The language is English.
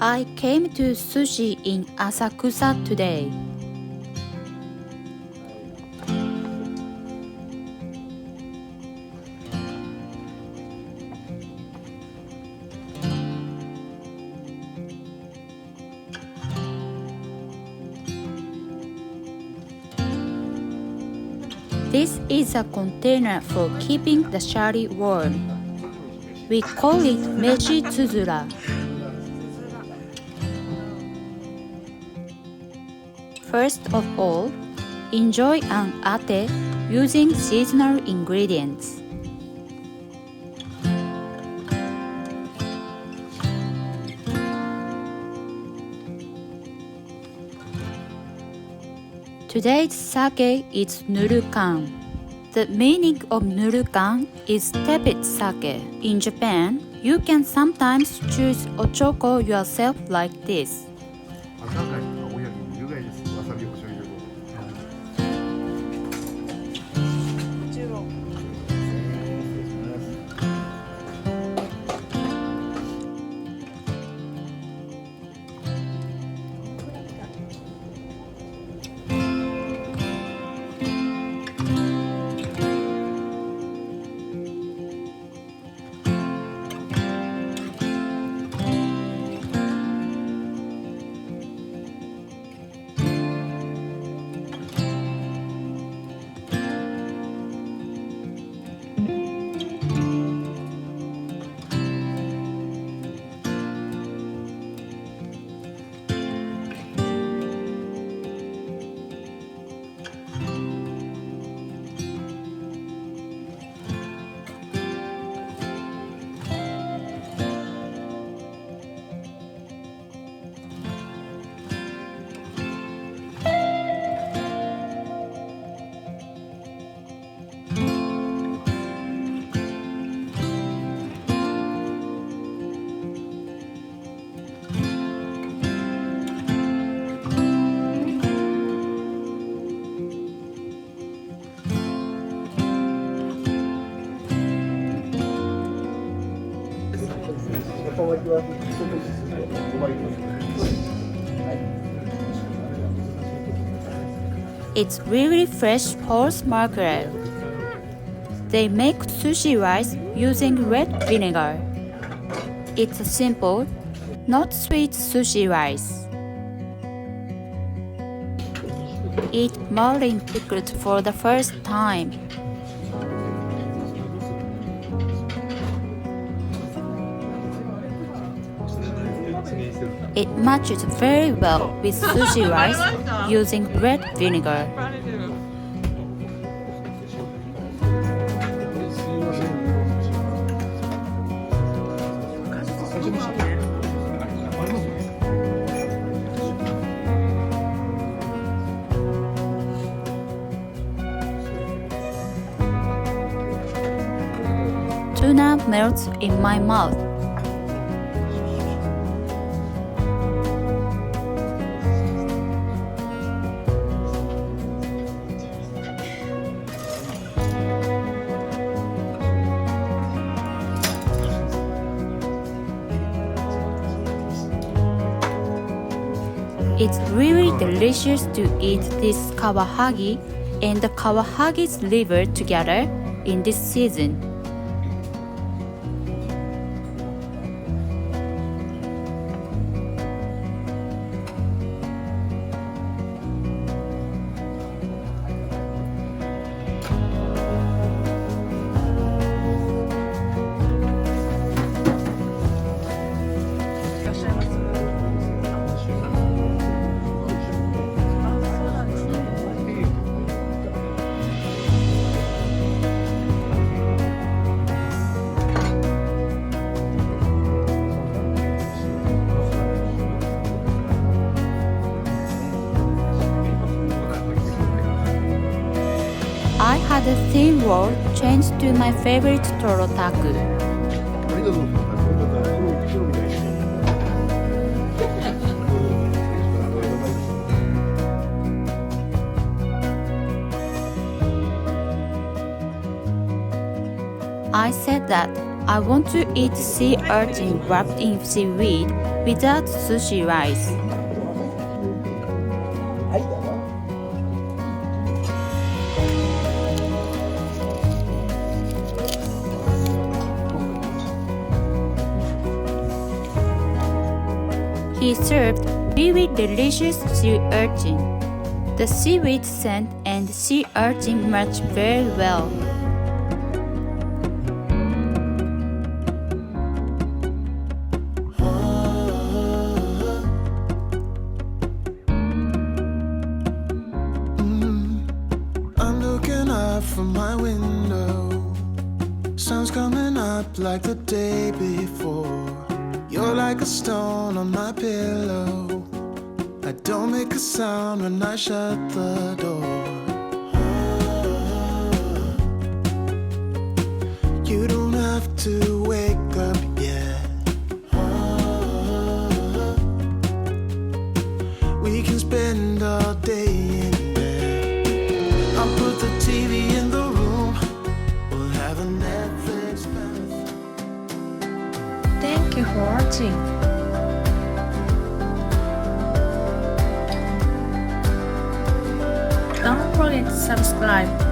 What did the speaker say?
I came to sushi in Asakusa today. This is a container for keeping the shari warm. We call it meshi tsuzura. First of all, enjoy an ate using seasonal ingredients. Today's sake is nurukan. The meaning of nurukan is tepid sake. In Japan, you can sometimes choose ochoko yourself like this. It's really fresh horse mackerel. They make sushi rice using red vinegar. It's a simple, not sweet sushi rice. Eat marlin pickled for the first time. It matches very well with sushi rice using red vinegar. Tuna melts in my mouth. It's really delicious to eat this kawahagi and the kawahagi's liver together in this season. I had a thin roll changed to my favorite torotaku. I said that I want to eat sea urchin wrapped in seaweed without sushi rice. He served really delicious sea urchin. The seaweed scent and sea urchin match very well. I'm looking up from my window. Sun's coming up like the day before. You're like a stone on my pillow. I don't make a sound when I shut the door. You don't have to wake up yet. We can spend all day in bed. I'll put the TV in the room. We'll have a Netflix marathon. Thank you for watching. Don't forget to subscribe.